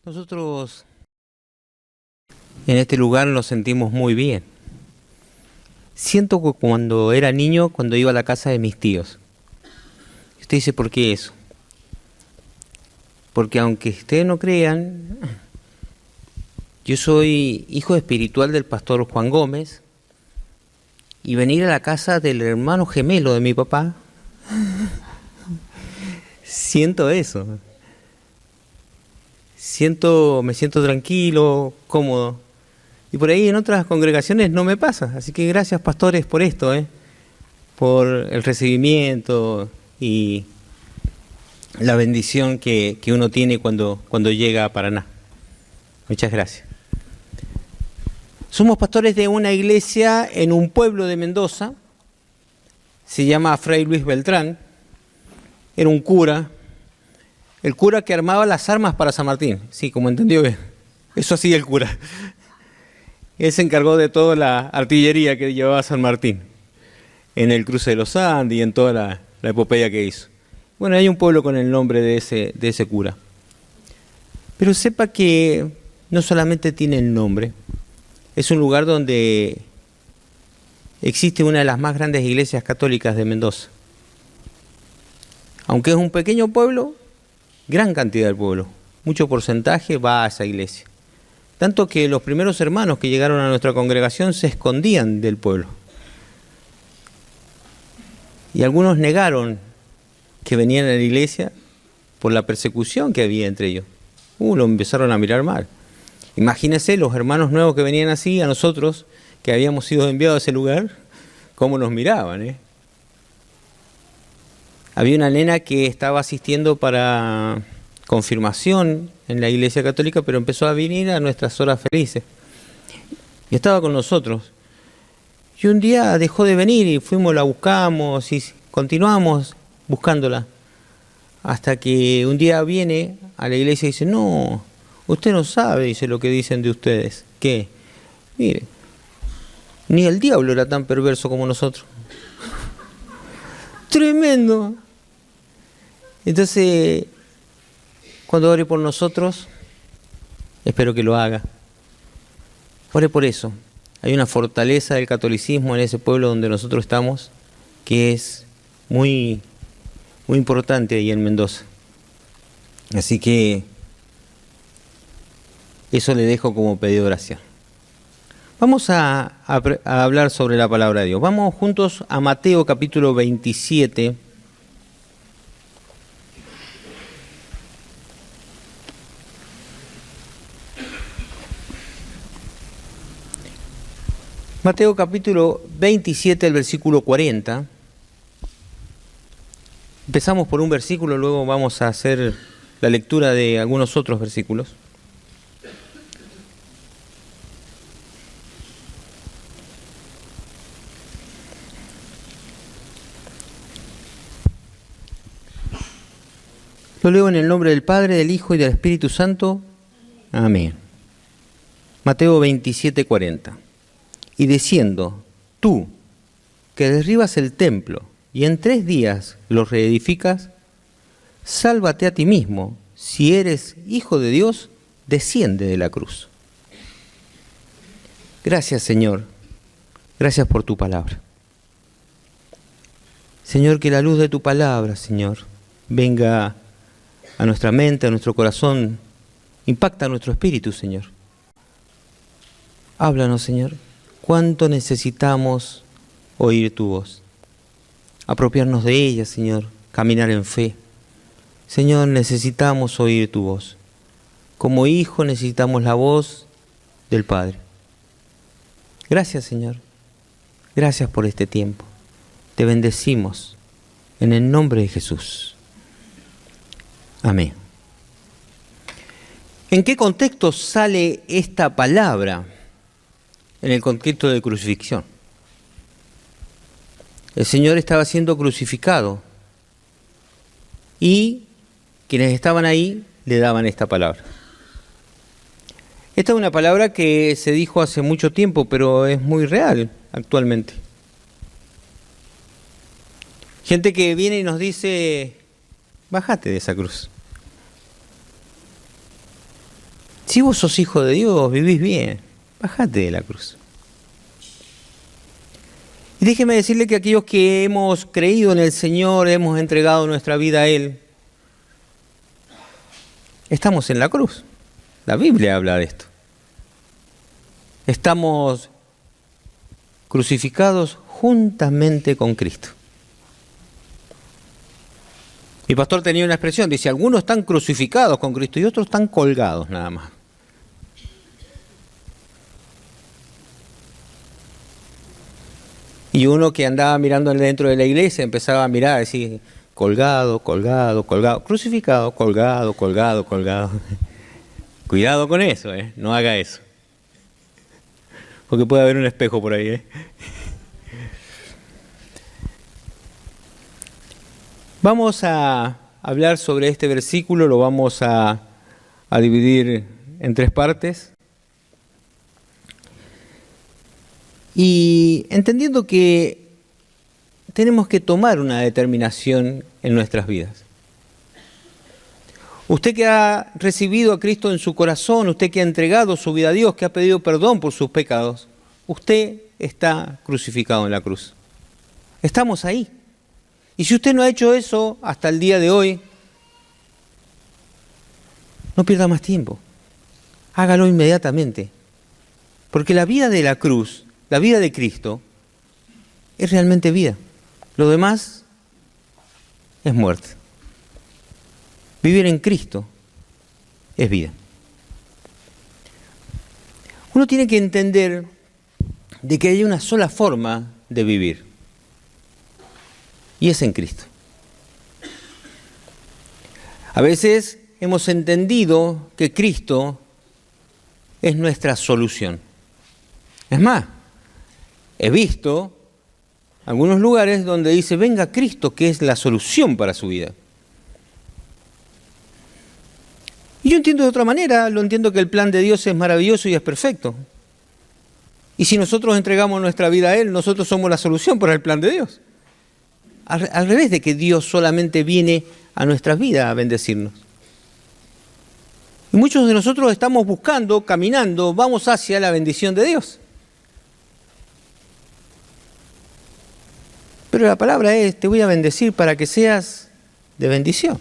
Nosotros en este lugar nos sentimos muy bien. Siento que cuando era niño, cuando iba a la casa de mis tíos. Usted dice, ¿por qué eso? Porque aunque ustedes no crean, yo soy hijo espiritual del pastor Juan Gómez, y venir a la casa del hermano gemelo de mi papá, siento eso. Me siento tranquilo, cómodo. Y por ahí en otras congregaciones no me pasa. Así que gracias, pastores, por esto, por el recibimiento y la bendición que uno tiene cuando llega a Paraná. Muchas gracias. Somos pastores de una iglesia en un pueblo de Mendoza. Se llama Fray Luis Beltrán. Era un cura. El cura que armaba las armas para San Martín. Sí, como entendió bien. Eso hacía el cura. Él se encargó de toda la artillería que llevaba San Martín en el cruce de los Andes y en toda la epopeya que hizo. Bueno, hay un pueblo con el nombre de ese cura. Pero sepa que no solamente tiene el nombre, es un lugar donde existe una de las más grandes iglesias católicas de Mendoza. Aunque es un pequeño pueblo, gran cantidad del pueblo, mucho porcentaje va a esa iglesia. Tanto que los primeros hermanos que llegaron a nuestra congregación se escondían del pueblo. Y algunos negaron que venían a la iglesia por la persecución que había entre ellos. Lo empezaron a mirar mal. Imagínense los hermanos nuevos que venían así, a nosotros, que habíamos sido enviados a ese lugar, cómo nos miraban, Había una nena que estaba asistiendo para confirmación en la iglesia católica, pero empezó a venir a nuestras horas felices. Y estaba con nosotros. Y un día dejó de venir y fuimos, la buscamos y continuamos buscándola. Hasta que un día viene a la iglesia y dice, no, usted no sabe, dice, lo que dicen de ustedes. ¿Qué? Mire, ni el diablo era tan perverso como nosotros. Tremendo. Entonces, cuando ore por nosotros, espero que lo haga. Ore por eso. Hay una fortaleza del catolicismo en ese pueblo donde nosotros estamos, que es muy, muy importante ahí en Mendoza. Así que eso le dejo como pedido de oración. Vamos a hablar sobre la palabra de Dios. Vamos juntos a Mateo capítulo 27. Mateo capítulo 27, el versículo 40. Empezamos por un versículo, luego vamos a hacer la lectura de algunos otros versículos. Lo leo en el nombre del Padre, del Hijo y del Espíritu Santo. Amén. Mateo 27, 40. Y diciendo, tú, que derribas el templo y en 3 días lo reedificas, sálvate a ti mismo. Si eres hijo de Dios, desciende de la cruz. Gracias, Señor. Gracias por tu palabra. Señor, que la luz de tu palabra, Señor, venga a nuestra mente, a nuestro corazón, impacta nuestro espíritu, Señor. Háblanos, Señor. ¿Cuánto necesitamos oír tu voz? Apropiarnos de ella, Señor, caminar en fe. Señor, necesitamos oír tu voz. Como hijo necesitamos la voz del Padre. Gracias, Señor. Gracias por este tiempo. Te bendecimos en el nombre de Jesús. Amén. ¿En qué contexto sale esta palabra? En el contexto de crucifixión. El Señor estaba siendo crucificado y quienes estaban ahí le daban esta palabra. Esta es una palabra que se dijo hace mucho tiempo, pero es muy real actualmente. Gente que viene y nos dice, bájate de esa cruz. Si vos sos hijo de Dios, vivís bien, bajate de la cruz. Y déjeme decirle que aquellos que hemos creído en el Señor, hemos entregado nuestra vida a Él, estamos en la cruz. La Biblia habla de esto. Estamos crucificados juntamente con Cristo. Mi pastor tenía una expresión, dice, algunos están crucificados con Cristo y otros están colgados nada más. Y uno que andaba mirando dentro de la iglesia empezaba a mirar, decir, colgado, colgado, colgado, crucificado, colgado, colgado, colgado. Cuidado con eso, no haga eso. Porque puede haber un espejo por ahí. Vamos a hablar sobre este versículo, lo vamos a dividir en 3 partes. Y entendiendo que tenemos que tomar una determinación en nuestras vidas. Usted que ha recibido a Cristo en su corazón, usted que ha entregado su vida a Dios, que ha pedido perdón por sus pecados, usted está crucificado en la cruz. Estamos ahí. Y si usted no ha hecho eso hasta el día de hoy, no pierda más tiempo. Hágalo inmediatamente. Porque la vida de la cruz, la vida de Cristo, es realmente vida. Lo demás es muerte. Vivir en Cristo es vida. Uno tiene que entender de que hay una sola forma de vivir. Y es en Cristo. A veces hemos entendido que Cristo es nuestra solución. Es más, he visto algunos lugares donde dice, venga Cristo, que es la solución para su vida. Y yo entiendo de otra manera, lo entiendo que el plan de Dios es maravilloso y es perfecto. Y si nosotros entregamos nuestra vida a Él, nosotros somos la solución para el plan de Dios. Al revés de que Dios solamente viene a nuestras vidas a bendecirnos. Y muchos de nosotros estamos buscando, caminando, vamos hacia la bendición de Dios. Pero la palabra es, te voy a bendecir para que seas de bendición.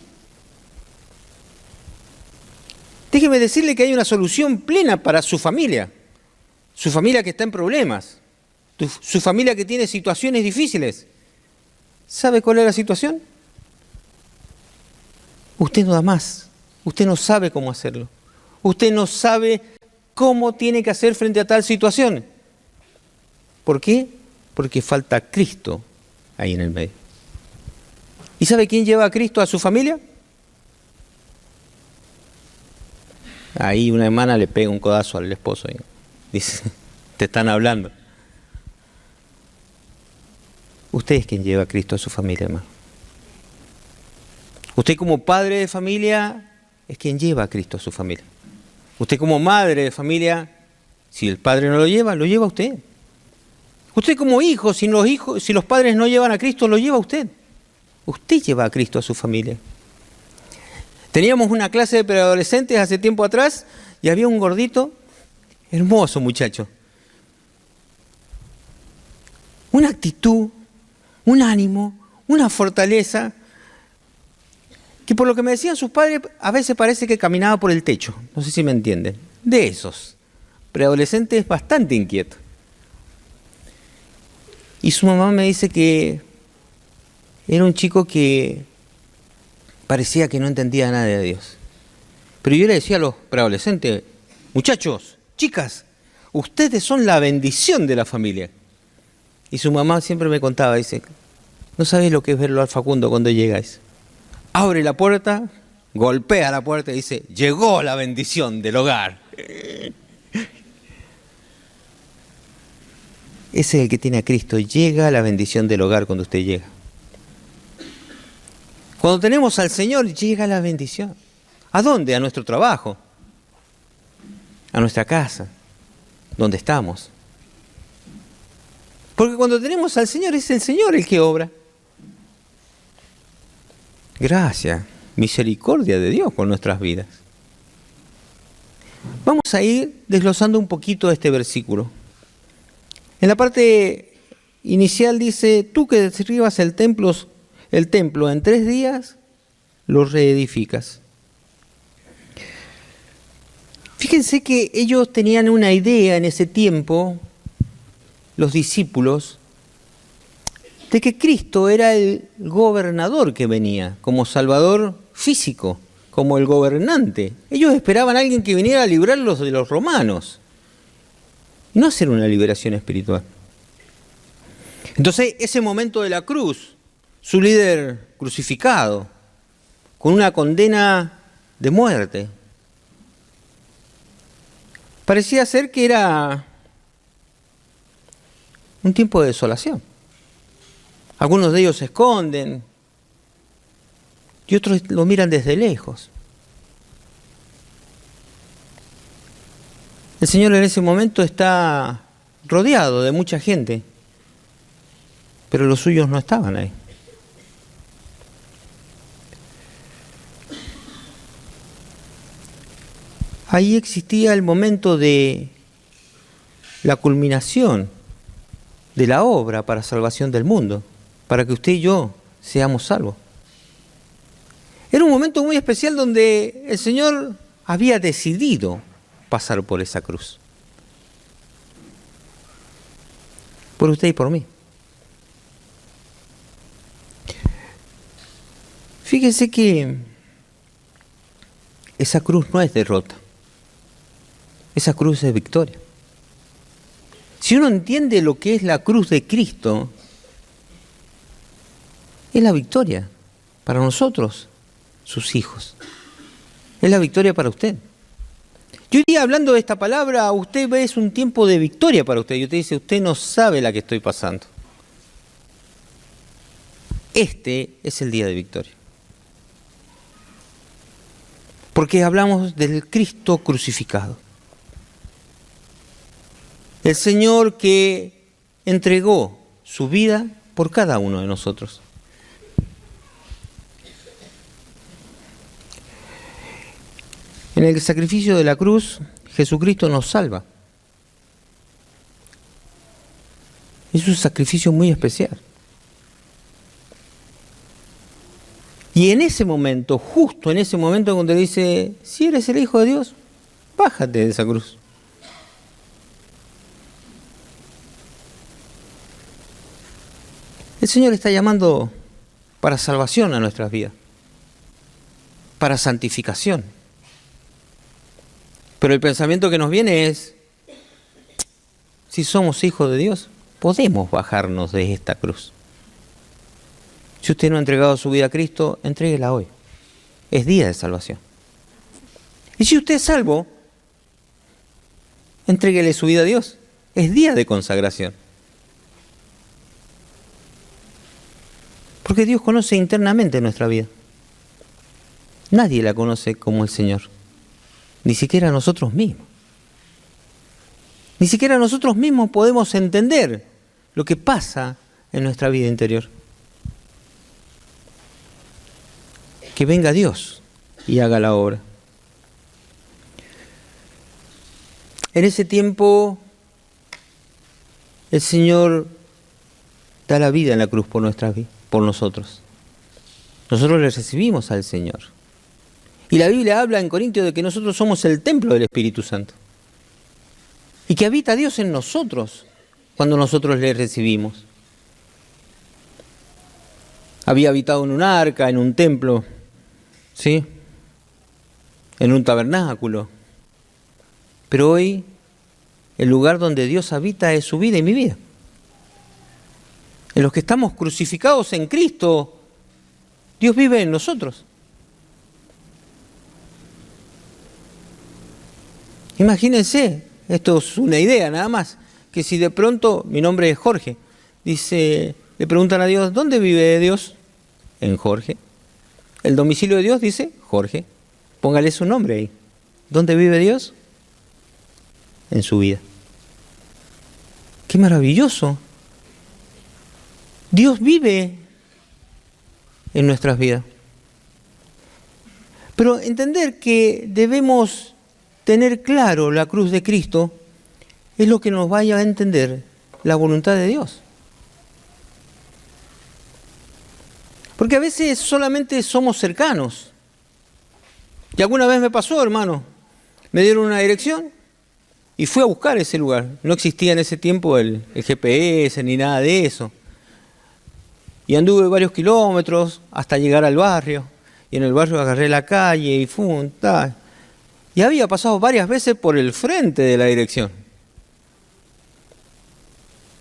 Déjeme decirle que hay una solución plena para su familia que está en problemas, su familia que tiene situaciones difíciles. ¿Sabe cuál es la situación? Usted no da más, usted no sabe cómo hacerlo, usted no sabe cómo tiene que hacer frente a tal situación. ¿Por qué? Porque falta Cristo ahí en el medio. ¿Y sabe quién lleva a Cristo a su familia? Ahí una hermana le pega un codazo al esposo y dice, te están hablando. Usted es quien lleva a Cristo a su familia, hermano. Usted como padre de familia es quien lleva a Cristo a su familia. Usted como madre de familia, si el padre no lo lleva usted. Usted como hijo, si los padres no llevan a Cristo, lo lleva usted. Usted lleva a Cristo a su familia. Teníamos una clase de preadolescentes hace tiempo atrás y había un gordito, hermoso muchacho. Una actitud, un ánimo, una fortaleza, que por lo que me decían sus padres, a veces parece que caminaba por el techo. No sé si me entienden. De esos preadolescentes bastante inquietos. Y su mamá me dice que era un chico que parecía que no entendía nada de Dios. Pero yo le decía a los preadolescentes, muchachos, chicas, ustedes son la bendición de la familia. Y su mamá siempre me contaba, dice, no sabes lo que es verlo al Facundo cuando llegáis. Abre la puerta, golpea la puerta y dice, llegó la bendición del hogar. Ese es el que tiene a Cristo, llega la bendición del hogar cuando usted llega. Cuando tenemos al Señor, llega la bendición. ¿A dónde? A nuestro trabajo, a nuestra casa, donde estamos. Porque cuando tenemos al Señor, es el Señor el que obra. Gracia, misericordia de Dios con nuestras vidas. Vamos a ir desglosando un poquito este versículo. En la parte inicial dice, tú que derribas el templo en 3 días, lo reedificas. Fíjense que ellos tenían una idea en ese tiempo, los discípulos, de que Cristo era el gobernador que venía, como salvador físico, como el gobernante. Ellos esperaban a alguien que viniera a librarlos de los romanos, y no hacer una liberación espiritual. Entonces, ese momento de la cruz, su líder crucificado, con una condena de muerte, parecía ser que era un tiempo de desolación. Algunos de ellos se esconden y otros lo miran desde lejos. El Señor en ese momento está rodeado de mucha gente, pero los suyos no estaban ahí. Ahí existía el momento de la culminación de la obra para salvación del mundo, para que usted y yo seamos salvos. Era un momento muy especial donde el Señor había decidido pasar por esa cruz. Por usted y por mí. Fíjese que esa cruz no es derrota. Esa cruz es victoria. Si uno entiende lo que es la cruz de Cristo, es la victoria para nosotros, sus hijos. Es la victoria para usted. Yo iría hablando de esta palabra, usted ve, es un tiempo de victoria para usted. Y usted dice, usted no sabe la que estoy pasando. Este es el día de victoria. Porque hablamos del Cristo crucificado. El Señor que entregó su vida por cada uno de nosotros. En el sacrificio de la cruz, Jesucristo nos salva. Es un sacrificio muy especial. Y en ese momento, justo en ese momento donde dice, si eres el Hijo de Dios, bájate de esa cruz. El Señor está llamando para salvación a nuestras vidas, para santificación. Pero el pensamiento que nos viene es, si somos hijos de Dios, podemos bajarnos de esta cruz. Si usted no ha entregado su vida a Cristo, entréguela hoy. Es día de salvación. Y si usted es salvo, entréguele su vida a Dios. Es día de consagración. Porque Dios conoce internamente nuestra vida. Nadie la conoce como el Señor. Ni siquiera nosotros mismos. Ni siquiera nosotros mismos podemos entender lo que pasa en nuestra vida interior. Que venga Dios y haga la obra. En ese tiempo, el Señor da la vida en la cruz por nosotros. Nosotros le recibimos al Señor. Y la Biblia habla en Corintios de que nosotros somos el templo del Espíritu Santo. Y que habita Dios en nosotros cuando nosotros le recibimos. Había habitado en un arca, en un templo, ¿sí? En un tabernáculo. Pero hoy el lugar donde Dios habita es su vida y mi vida. En los que estamos crucificados en Cristo, Dios vive en nosotros. Imagínense, esto es una idea nada más, que si de pronto, mi nombre es Jorge, dice, le preguntan a Dios, ¿dónde vive Dios? En Jorge. El domicilio de Dios dice Jorge. Póngale su nombre ahí. ¿Dónde vive Dios? En su vida. ¡Qué maravilloso! Dios vive en nuestras vidas. Pero entender que debemos tener claro la cruz de Cristo es lo que nos vaya a entender la voluntad de Dios. Porque a veces solamente somos cercanos. Y alguna vez me pasó, hermano, me dieron una dirección y fui a buscar ese lugar. No existía en ese tiempo el GPS ni nada de eso. Y anduve varios kilómetros hasta llegar al barrio. Y en el barrio agarré la calle y tal. Y había pasado varias veces por el frente de la dirección.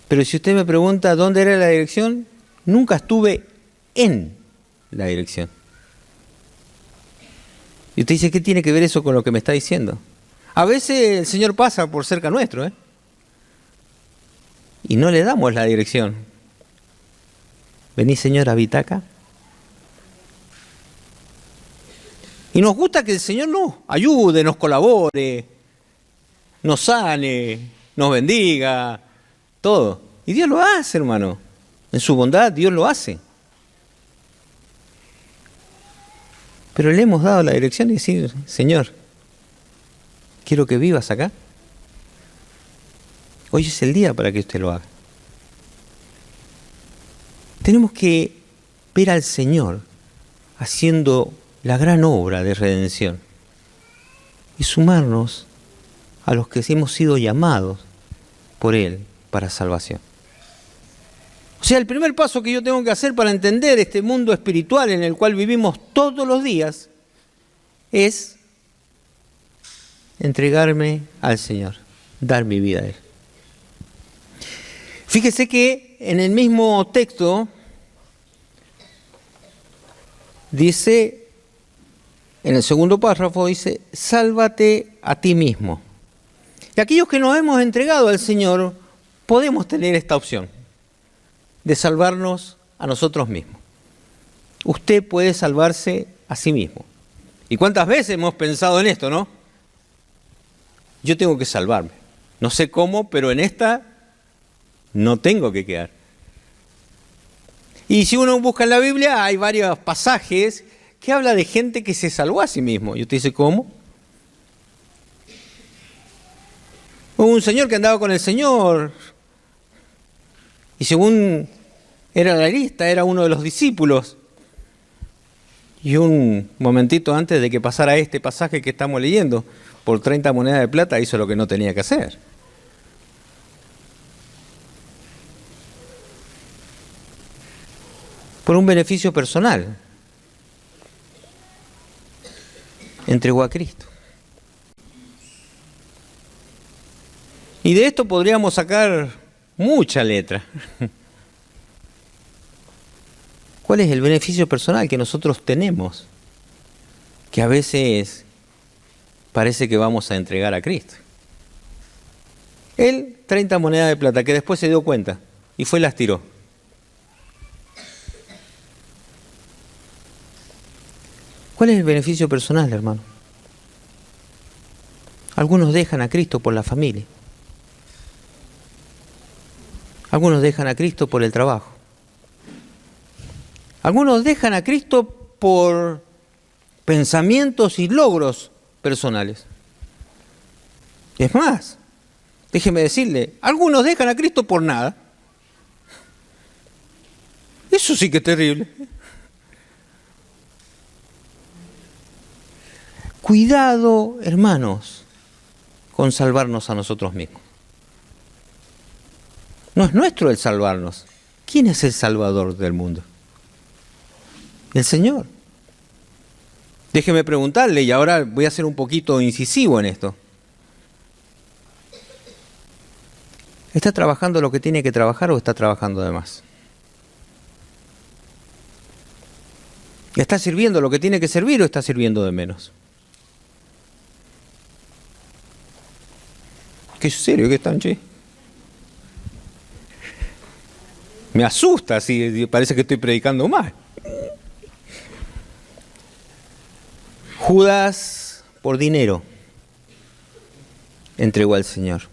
Pero si usted me pregunta dónde era la dirección, nunca estuve en la dirección. Y usted dice, ¿qué tiene que ver eso con lo que me está diciendo? A veces el Señor pasa por cerca nuestro, ¿eh? Y no le damos la dirección. Vení, Señor, habita acá. Y nos gusta que el Señor nos ayude, nos colabore, nos sane, nos bendiga, todo. Y Dios lo hace, hermano. En su bondad, Dios lo hace. Pero le hemos dado la dirección y decir, Señor, quiero que vivas acá. Hoy es el día para que usted lo haga. Tenemos que ver al Señor haciendo la gran obra de redención y sumarnos a los que hemos sido llamados por Él para salvación. O sea, el primer paso que yo tengo que hacer para entender este mundo espiritual en el cual vivimos todos los días es entregarme al Señor, dar mi vida a Él. Fíjese que en el mismo texto dice, en el segundo párrafo dice, sálvate a ti mismo. Y aquellos que nos hemos entregado al Señor podemos tener esta opción de salvarnos a nosotros mismos. Usted puede salvarse a sí mismo. ¿Y cuántas veces hemos pensado en esto, no? Yo tengo que salvarme. No sé cómo, pero en esta no tengo que quedar. Y si uno busca en la Biblia, hay varios pasajes que habla de gente que se salvó a sí mismo. Y usted dice, ¿cómo? Hubo un señor que andaba con el Señor y según era la lista, era uno de los discípulos. Y un momentito antes de que pasara este pasaje que estamos leyendo, por 30 monedas de plata hizo lo que no tenía que hacer. Por un beneficio personal, entregó a Cristo. Y de esto podríamos sacar mucha letra. ¿Cuál es el beneficio personal que nosotros tenemos? Que a veces parece que vamos a entregar a Cristo. Él, 30 monedas de plata, que después se dio cuenta y fue y las tiró. ¿Cuál es el beneficio personal, hermano? Algunos dejan a Cristo por la familia. Algunos dejan a Cristo por el trabajo. Algunos dejan a Cristo por pensamientos y logros personales. Es más, déjeme decirle, algunos dejan a Cristo por nada. Eso sí que es terrible. Cuidado, hermanos, con salvarnos a nosotros mismos. No es nuestro el salvarnos. ¿Quién es el Salvador del mundo? El Señor. Déjeme preguntarle, y ahora voy a ser un poquito incisivo en esto. ¿Está trabajando lo que tiene que trabajar o está trabajando de más? ¿Está sirviendo lo que tiene que servir o está sirviendo de menos? ¿Qué serio que están, che? Me asusta, si parece que estoy predicando mal. Judas, por dinero, entregó al Señor.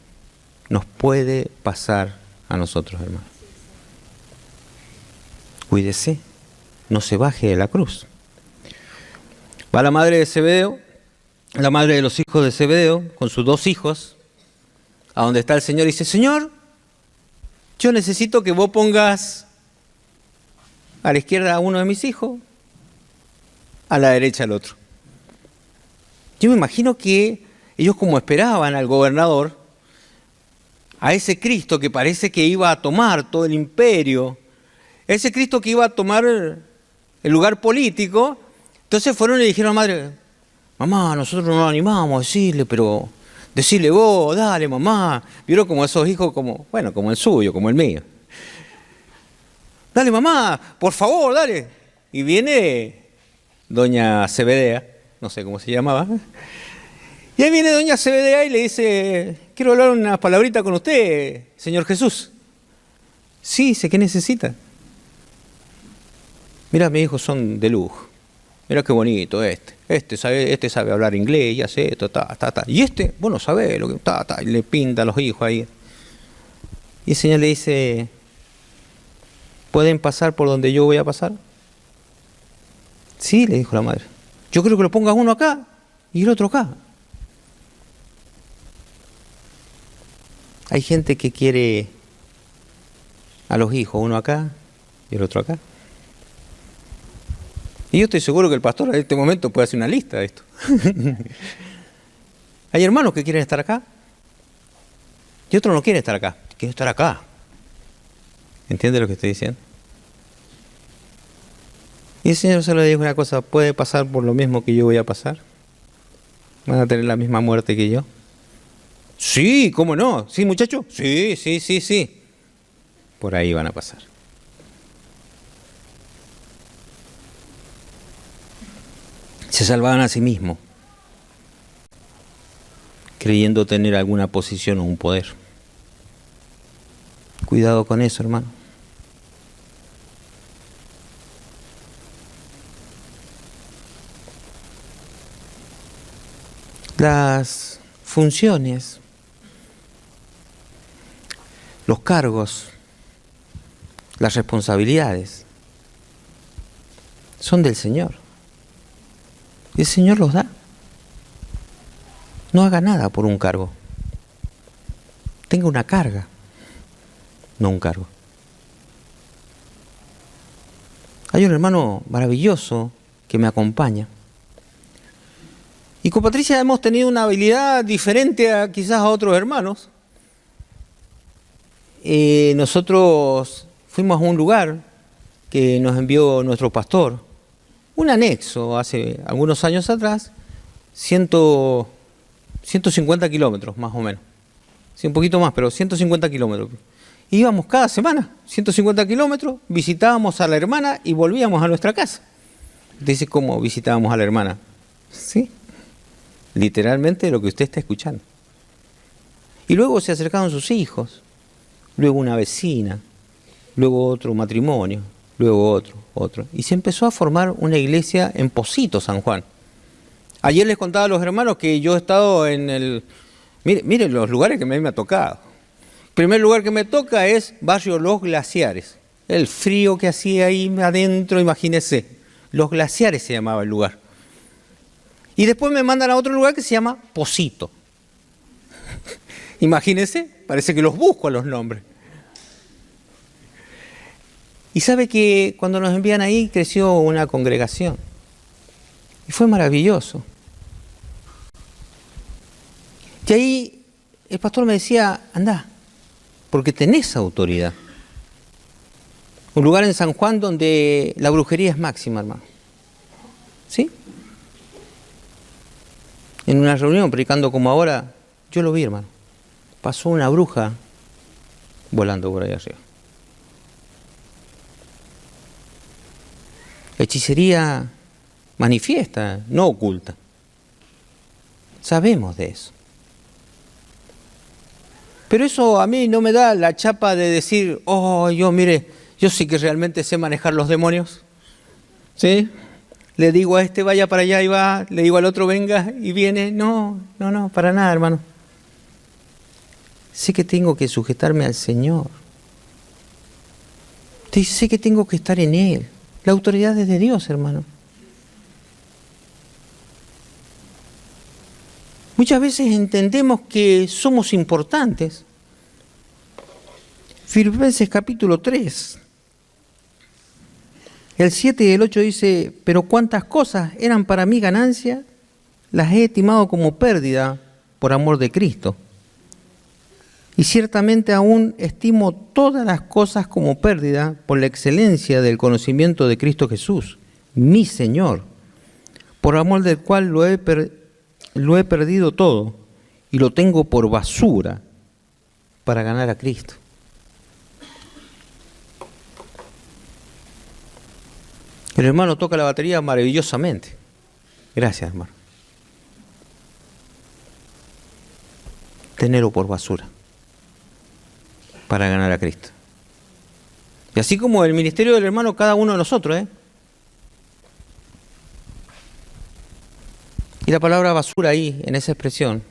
Nos puede pasar a nosotros, hermanos. Cuídese, no se baje de la cruz. Va la madre de Zebedeo, la madre de los hijos de Zebedeo, con sus 2 hijos, a donde está el Señor, y dice: Señor, yo necesito que vos pongas a la izquierda a uno de mis hijos, a la derecha al otro. Yo me imagino que ellos, como esperaban al gobernador, a ese Cristo que parece que iba a tomar todo el imperio, ese Cristo que iba a tomar el lugar político, entonces fueron y le dijeron a la madre: mamá, nosotros no nos animamos a decirle, pero decirle vos, dale mamá. Vieron como esos hijos, como el suyo, como el mío. Dale mamá, por favor, dale. Y viene doña Zebedea, no sé cómo se llamaba. Y ahí viene doña Zebedea y le dice: quiero hablar una palabrita con usted, Señor Jesús. Sí, sé que necesita. Mira, mis hijos son de lujo. Mira qué bonito este sabe hablar inglés, ya sé esto, y vos no sabés lo que y le pinta a los hijos ahí. Y el Señor le dice: ¿pueden pasar por donde yo voy a pasar? Sí, le dijo la madre. Yo creo que lo pongas uno acá y el otro acá. Hay gente que quiere a los hijos, uno acá y el otro acá. Y yo estoy seguro que el pastor en este momento puede hacer una lista de esto. Hay hermanos que quieren estar acá y otros no quieren estar acá, quieren estar acá. ¿Entiende lo que estoy diciendo? Y el Señor solo le dijo una cosa: ¿puede pasar por lo mismo que yo voy a pasar? ¿Van a tener la misma muerte que yo? Sí, ¿cómo no? ¿Sí, muchacho? Sí. Por ahí van a pasar. Se salvaban a sí mismos, creyendo tener alguna posición o un poder. Cuidado con eso, hermano. Las funciones, los cargos, las responsabilidades son del Señor. Y el Señor los da. No haga nada por un cargo. Tenga una carga, no un cargo. Hay un hermano maravilloso que me acompaña. Y con Patricia hemos tenido una habilidad diferente a quizás a otros hermanos. Nosotros fuimos a un lugar que nos envió nuestro pastor, un anexo hace algunos años atrás, 150 kilómetros más o menos. Sí, un poquito más, pero 150 kilómetros. Íbamos cada semana, 150 kilómetros, visitábamos a la hermana y volvíamos a nuestra casa. Dice: ¿cómo visitábamos a la hermana? Sí, literalmente lo que usted está escuchando. Y luego se acercaron sus hijos, luego una vecina, luego otro matrimonio, luego otro. Y se empezó a formar una iglesia en Pocito, San Juan. Ayer les contaba a los hermanos que yo he estado en el... Miren los lugares que a mí me ha tocado. El primer lugar que me toca es barrio Los Glaciares. El frío que hacía ahí adentro, imagínense. Los Glaciares se llamaba el lugar. Y después me mandan a otro lugar que se llama Pocito. Imagínense, parece que los busco a los nombres. Y sabe que cuando nos envían ahí creció una congregación. Y fue maravilloso. Y ahí el pastor me decía: andá, porque tenés autoridad. Un lugar en San Juan donde la brujería es máxima, hermano. ¿Sí? En una reunión, predicando como ahora, yo lo vi, hermano. Pasó una bruja volando por ahí arriba. Hechicería manifiesta, no oculta. Sabemos de eso. Pero eso a mí no me da la chapa de decir: oh, yo sí que realmente sé manejar los demonios. ¿Sí? Le digo a este: vaya para allá y va. Le digo al otro: venga y viene. No, para nada, hermano. Sé que tengo que sujetarme al Señor. Sé que tengo que estar en Él. La autoridad es de Dios, hermano. Muchas veces entendemos que somos importantes. Filipenses capítulo 3, el 7 y el 8 dice, pero cuántas cosas eran para mí ganancia, las he estimado como pérdida por amor de Cristo. Y ciertamente aún estimo todas las cosas como pérdida por la excelencia del conocimiento de Cristo Jesús, mi Señor, por amor del cual lo he perdido todo y lo tengo por basura para ganar a Cristo. El hermano toca la batería maravillosamente. Gracias, hermano. Tenerlo por basura para ganar a Cristo. Y así como el ministerio del hermano, cada uno de nosotros, Y la palabra basura ahí, en esa expresión,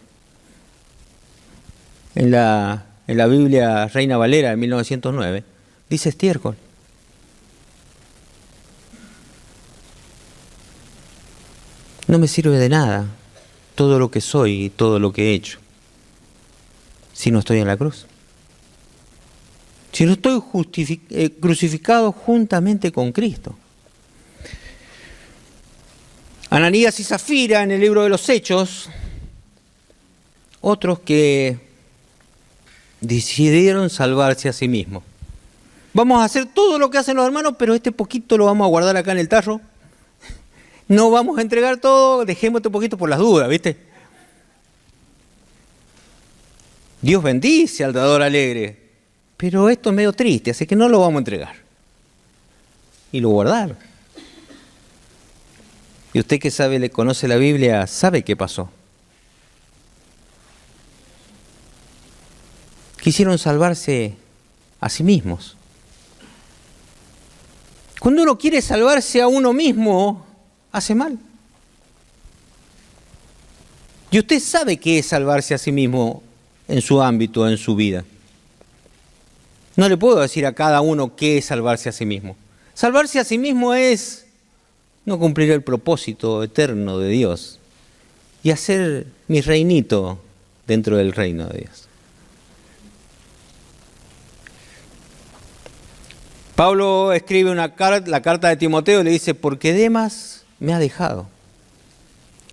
en la Biblia Reina Valera de 1909, dice estiércol. No me sirve de nada todo lo que soy y todo lo que he hecho si no estoy en la cruz. Si no estoy crucificado juntamente con Cristo. Ananías y Zafira en el libro de los Hechos, otros que decidieron salvarse a sí mismos. Vamos a hacer todo lo que hacen los hermanos, pero este poquito lo vamos a guardar acá en el tarro. No vamos a entregar todo, dejemos este poquito por las dudas, ¿viste? Dios bendice al dador alegre, pero esto es medio triste, así que no lo vamos a entregar. Y lo guardaron. Y usted que sabe, le conoce la Biblia, sabe qué pasó. Quisieron salvarse a sí mismos. Cuando uno quiere salvarse a uno mismo, hace mal. Y usted sabe qué es salvarse a sí mismo en su ámbito, en su vida. No le puedo decir a cada uno qué es salvarse a sí mismo. Salvarse a sí mismo es no cumplir el propósito eterno de Dios y hacer mi reinito dentro del reino de Dios. Pablo escribe la carta de Timoteo y le dice, porque Demas me ha dejado,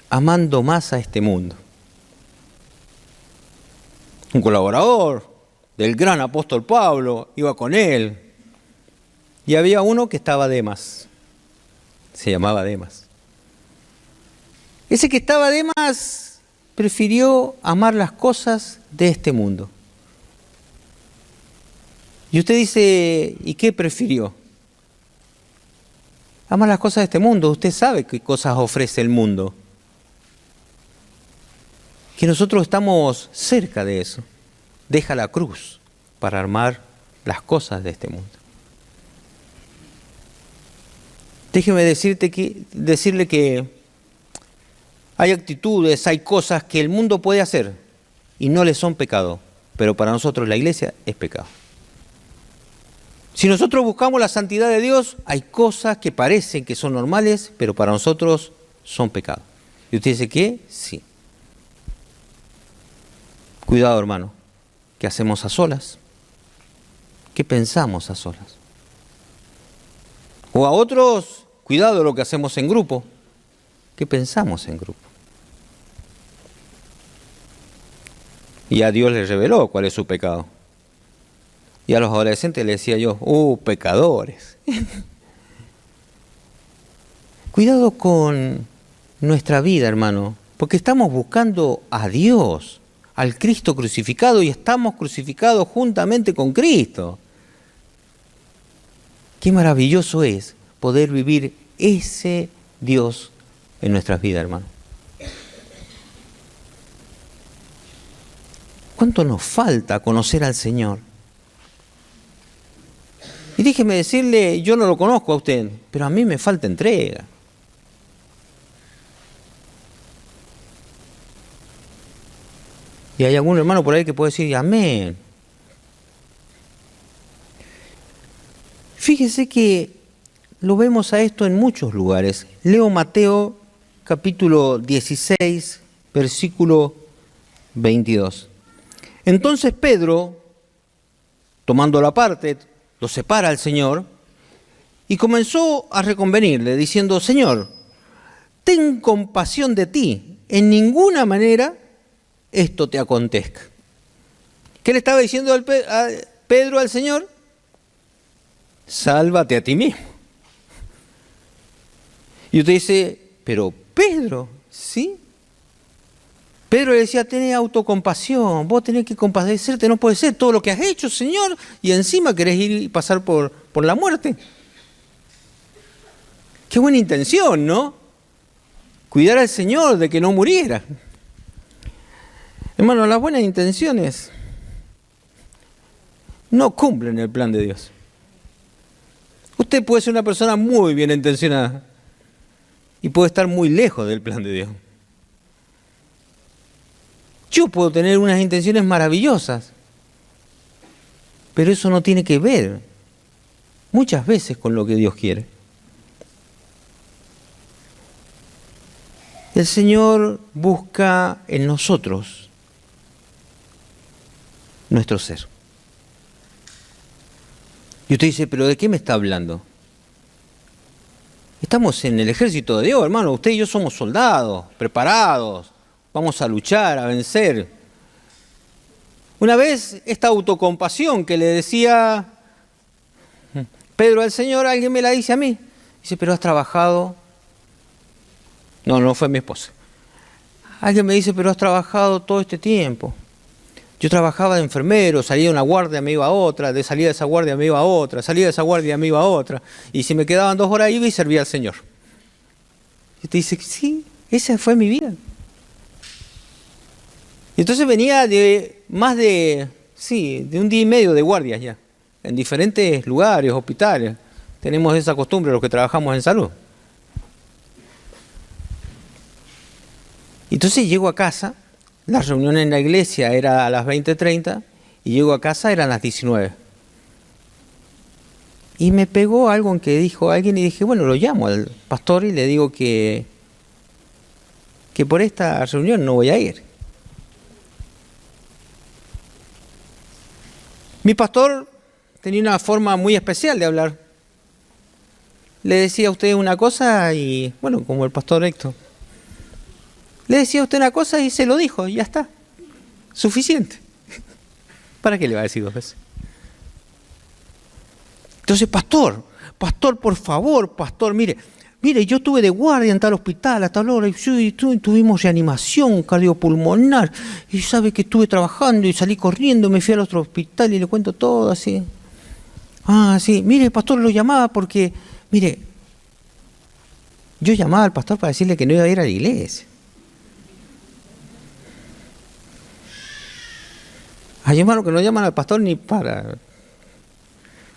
amando más a este mundo. Un colaborador del gran apóstol Pablo, iba con él, y había uno que estaba Demas. Se llamaba Demas. Ese que estaba Demas prefirió amar las cosas de este mundo. Y usted dice, ¿y qué prefirió? Amar las cosas de este mundo. Usted sabe qué cosas ofrece el mundo. Que nosotros estamos cerca de eso. Deja la cruz para amar las cosas de este mundo. Déjeme decirle que hay actitudes, hay cosas que el mundo puede hacer y no le son pecado, pero para nosotros la iglesia es pecado. Si nosotros buscamos la santidad de Dios, hay cosas que parecen que son normales, pero para nosotros son pecado. Y usted dice, ¿qué? Sí. Cuidado, hermano. ¿Qué hacemos a solas? ¿Qué pensamos a solas? O a otros, cuidado lo que hacemos en grupo. ¿Qué pensamos en grupo? Y a Dios le reveló cuál es su pecado. Y a los adolescentes les decía yo, pecadores. Cuidado con nuestra vida, hermano, porque estamos buscando a Dios, al Cristo crucificado, y estamos crucificados juntamente con Cristo. Qué maravilloso es poder vivir ese Dios en nuestras vidas, hermano. ¿Cuánto nos falta conocer al Señor? Y déjeme decirle, yo no lo conozco a usted, pero a mí me falta entrega. Y hay algún hermano por ahí que puede decir, amén. Fíjese que lo vemos a esto en muchos lugares. Leo Mateo capítulo 16, versículo 22. Entonces Pedro, tomándolo aparte, lo separa al Señor y comenzó a reconvenirle, diciendo: Señor, ten compasión de ti, en ninguna manera esto te acontezca. ¿Qué le estaba diciendo a Pedro al Señor? Sálvate a ti mismo. Y usted dice: pero Pedro, ¿sí? Pedro le decía: tenés autocompasión, vos tenés que compadecerte, no puede ser todo lo que has hecho, Señor, y encima querés ir y pasar por la muerte. Qué buena intención, ¿no? Cuidar al Señor de que no muriera. Hermano, las buenas intenciones no cumplen el plan de Dios. Usted puede ser una persona muy bien intencionada y puede estar muy lejos del plan de Dios. Yo puedo tener unas intenciones maravillosas, pero eso no tiene que ver muchas veces con lo que Dios quiere. El Señor busca en nosotros nuestro ser. Y usted dice: ¿pero de qué me está hablando? Estamos en el ejército de Dios, hermano. Usted y yo somos soldados, preparados. Vamos a luchar, a vencer. Una vez esta autocompasión que le decía Pedro al Señor, alguien me la dice a mí. Dice: pero has trabajado. No fue mi esposa. Alguien me dice: pero has trabajado todo este tiempo. Yo trabajaba de enfermero, salía de una guardia, me iba a otra, salía de esa guardia, me iba a otra, salía de esa guardia, me iba a otra. Y si me quedaban 2 horas, iba y servía al Señor. Y te dice: sí, esa fue mi vida. Y entonces venía de más de un día y medio de guardias ya, en diferentes lugares, hospitales. Tenemos esa costumbre los que trabajamos en salud. Entonces llego a casa, la reunión en la iglesia era a las 20:30 y llego a casa, eran las 19. Y me pegó algo en que dijo alguien y dije: bueno, lo llamo al pastor y le digo que por esta reunión no voy a ir. Mi pastor tenía una forma muy especial de hablar. Le decía a usted una cosa y, bueno, como el pastor Héctor, le decía a usted una cosa y se lo dijo, y ya está. Suficiente. ¿Para qué le va a decir 2 veces? Entonces: pastor, por favor, pastor, mire, yo estuve de guardia en tal hospital a tal hora y tuvimos reanimación cardiopulmonar y sabe que estuve trabajando y salí corriendo, me fui al otro hospital y le cuento todo así. Ah, sí, mire, pastor, lo llamaba porque, mire, yo llamaba al pastor para decirle que no iba a ir a la iglesia. Hay hermanos que no llaman al pastor ni para...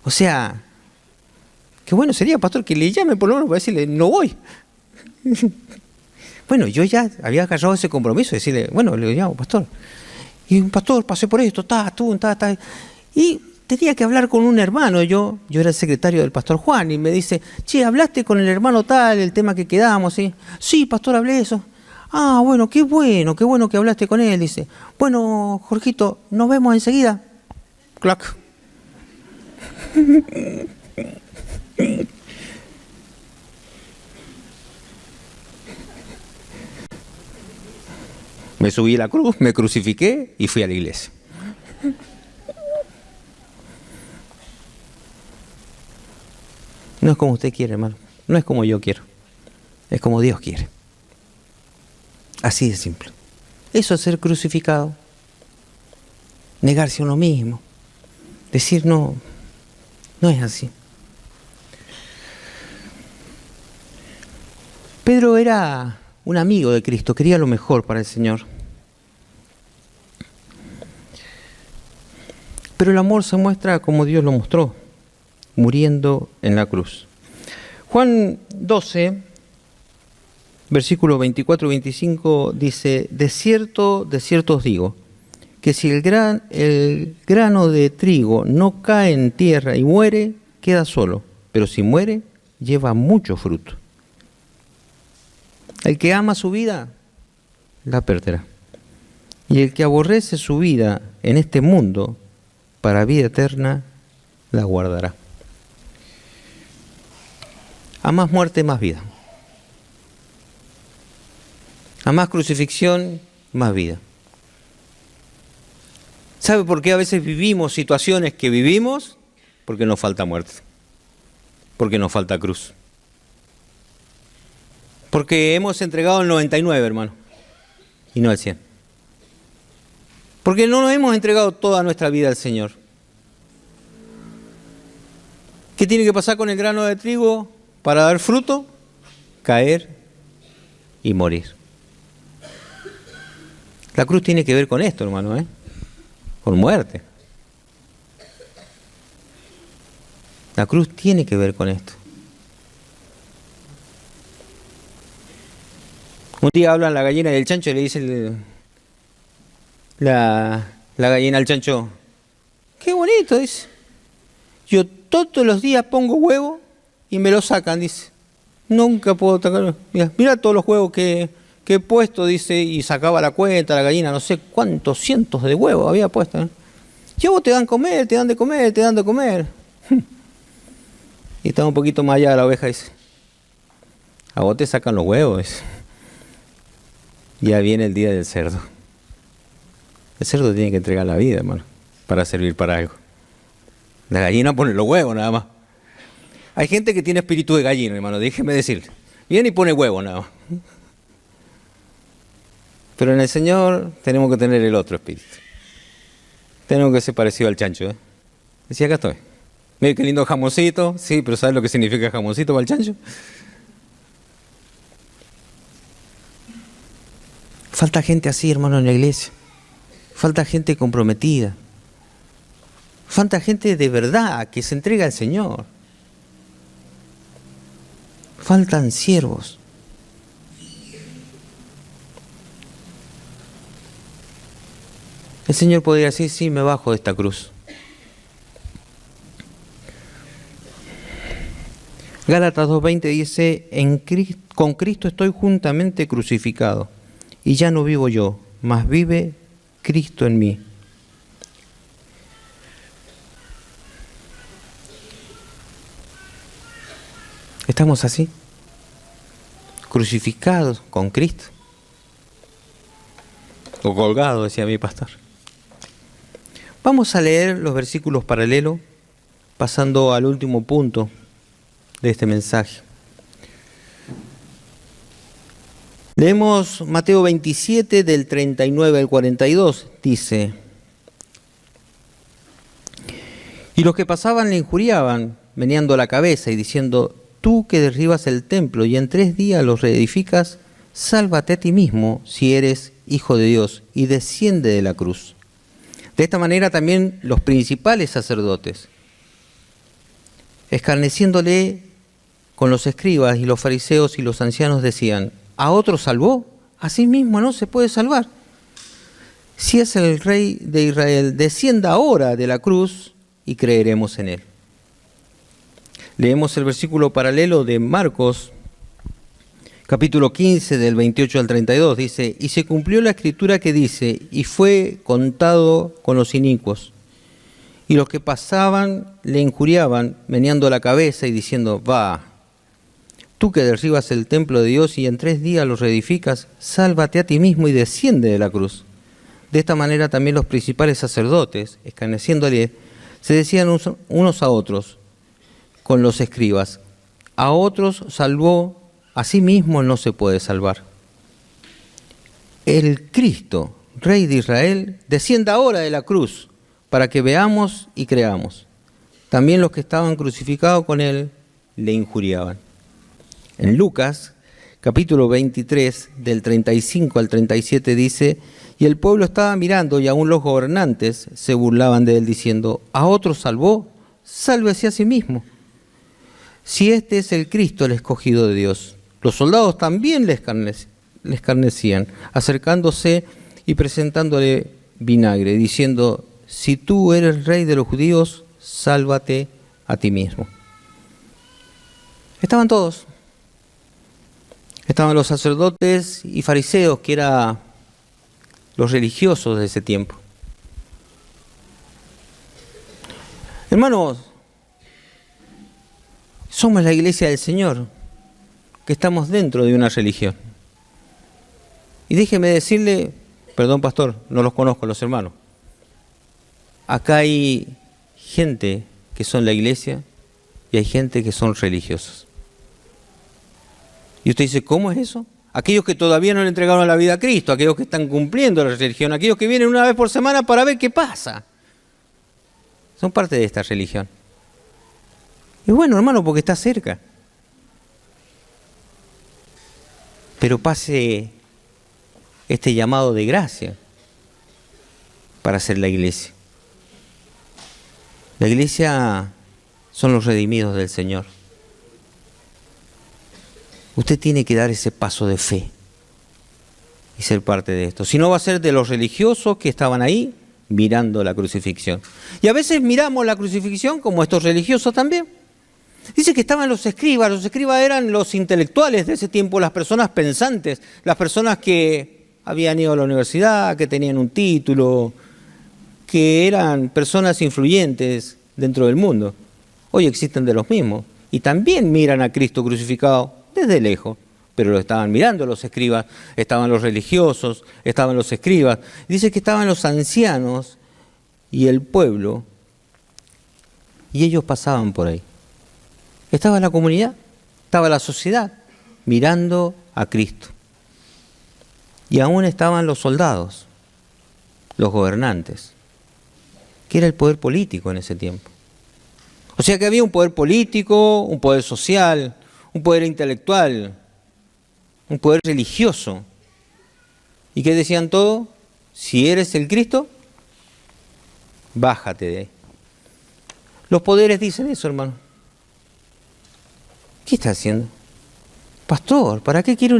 O sea, qué bueno sería, pastor, que le llame por lo menos para decirle: no voy. Bueno, yo ya había agarrado ese compromiso de decirle: bueno, le llamo, pastor. Y pastor, pasé por esto, y tenía que hablar con un hermano. Yo era el secretario del pastor Juan y me dice: che, ¿hablaste con el hermano tal, el tema que quedamos? ¿Sí? Sí, pastor, hablé eso. Ah, bueno, qué bueno que hablaste con él. Dice: bueno, Jorgito, nos vemos enseguida. Clac. Me subí a la cruz, me crucifiqué y fui a la iglesia. No es como usted quiere, hermano. No es como yo quiero. Es como Dios quiere. Así de simple. Eso es ser crucificado. Negarse a uno mismo. Decir: no es así. Pedro era un amigo de Cristo, quería lo mejor para el Señor. Pero el amor se muestra como Dios lo mostró, muriendo en la cruz. Juan 12, versículos 24 y 25 dice: de cierto os digo, que si el grano de trigo no cae en tierra y muere, queda solo, pero si muere, lleva mucho fruto. El que ama su vida, la perderá. Y el que aborrece su vida en este mundo, para vida eterna, la guardará. A más muerte, más vida. A más crucifixión, más vida. ¿Sabe por qué a veces vivimos situaciones que vivimos? Porque nos falta muerte. Porque nos falta cruz. Porque hemos entregado el 99, hermano, y no el 100. Porque no nos hemos entregado toda nuestra vida al Señor. ¿Qué tiene que pasar con el grano de trigo para dar fruto? Caer y morir. La cruz tiene que ver con esto, hermano, con muerte. La cruz tiene que ver con esto. Un día hablan la gallina y el chancho y le dice la gallina al chancho: qué bonito, dice. Yo todos los días pongo huevo y me lo sacan, dice. Nunca puedo tocar. Mira todos los huevos que he puesto, dice, y sacaba la cuenta la gallina, no sé cuántos cientos de huevos había puesto. Y a vos te dan comer, te dan de comer, te dan de comer. Y está un poquito más allá de la oveja, dice: a vos te sacan los huevos, dice. Ya viene el día del cerdo. El cerdo tiene que entregar la vida, hermano, para servir para algo. La gallina pone los huevos nada más. Hay gente que tiene espíritu de gallina, hermano, déjeme decirle. Viene y pone huevos nada más. Pero en el Señor tenemos que tener el otro espíritu. Tenemos que ser parecido al chancho, Decía, acá estoy. Mire qué lindo jamoncito. Sí, pero ¿sabes lo que significa jamoncito para el chancho? Falta gente así, hermano, en la iglesia. Falta gente comprometida. Falta gente de verdad que se entrega al Señor. Faltan siervos. El Señor podría decir: sí, me bajo de esta cruz. Gálatas 2:20 dice: con Cristo estoy juntamente crucificado, y ya no vivo yo, mas vive Cristo en mí. ¿Estamos así? Crucificados con Cristo. O colgados, decía mi pastor. Vamos a leer los versículos paralelos, pasando al último punto de este mensaje. Leemos Mateo 27, del 39 al 42, dice: y los que pasaban le injuriaban, meneando la cabeza y diciendo: tú que derribas el templo y en 3 días lo reedificas, sálvate a ti mismo si eres hijo de Dios, y desciende de la cruz. De esta manera también los principales sacerdotes, escarneciéndole con los escribas y los fariseos y los ancianos, decían: ¿a otro salvó? A sí mismo no se puede salvar. Si es el Rey de Israel, descienda ahora de la cruz y creeremos en él. Leemos el versículo paralelo de Marcos, capítulo 15, del 28 al 32, dice: y se cumplió la escritura que dice: y fue contado con los inicuos. Y los que pasaban le injuriaban, meneando la cabeza y diciendo: va, tú que derribas el templo de Dios y en 3 días lo reedificas, sálvate a ti mismo y desciende de la cruz. De esta manera también los principales sacerdotes, escarneciéndole, se decían unos a otros con los escribas: a otros salvó, a sí mismo no se puede salvar. El Cristo, Rey de Israel, descienda ahora de la cruz para que veamos y creamos. También los que estaban crucificados con él le injuriaban. En Lucas, capítulo 23, del 35 al 37 dice: y el pueblo estaba mirando y aún los gobernantes se burlaban de él diciendo: a otros salvó, sálvese a sí mismo. Si este es el Cristo, el escogido de Dios. Los soldados también le escarnecían, acercándose y presentándole vinagre, diciendo: si tú eres rey de los judíos, sálvate a ti mismo. Estaban todos. Estaban los sacerdotes y fariseos, que era los religiosos de ese tiempo. Hermanos, somos la iglesia del Señor, que estamos dentro de una religión. Y déjeme decirle, perdón pastor, no los conozco los hermanos, acá hay gente que son la iglesia y hay gente que son religiosos. Y usted dice, ¿cómo es eso? Aquellos que todavía no le entregaron la vida a Cristo, aquellos que están cumpliendo la religión, aquellos que vienen una vez por semana para ver qué pasa. Son parte de esta religión. Y bueno, hermano, porque está cerca. Pero pase este llamado de gracia para ser la iglesia. La iglesia son los redimidos del Señor. Usted tiene que dar ese paso de fe y ser parte de esto. Si no, va a ser de los religiosos que estaban ahí mirando la crucifixión. Y a veces miramos la crucifixión como estos religiosos también. Dice que estaban los escribas eran los intelectuales de ese tiempo, las personas pensantes, las personas que habían ido a la universidad, que tenían un título, que eran personas influyentes dentro del mundo. Hoy existen de los mismos y también miran a Cristo crucificado desde lejos, pero lo estaban mirando los escribas, estaban los religiosos, estaban los escribas. Dice que estaban los ancianos y el pueblo, y ellos pasaban por ahí. Estaba la comunidad, estaba la sociedad, mirando a Cristo. Y aún estaban los soldados, los gobernantes, que era el poder político en ese tiempo. O sea que había un poder político, un poder social, un poder intelectual, un poder religioso. ¿Y qué decían todos? Si eres el Cristo, bájate de ahí. Los poderes dicen eso, hermano. ¿Qué está haciendo? Pastor, ¿para qué quiere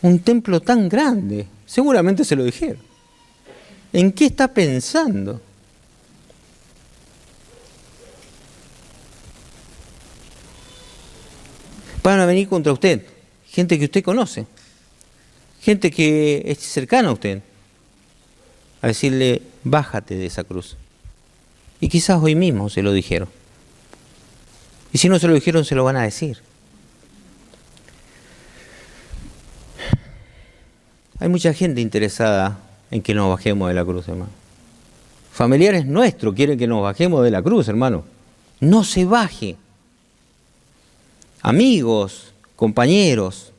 un templo tan grande? Seguramente se lo dijeron. ¿En qué está pensando? Van a venir contra usted, gente que usted conoce, gente que es cercana a usted, a decirle, bájate de esa cruz. Y quizás hoy mismo se lo dijeron. Y si no se lo dijeron, se lo van a decir. Hay mucha gente interesada en que nos bajemos de la cruz, hermano. Familiares nuestros quieren que nos bajemos de la cruz, hermano. No se baje. Amigos, compañeros,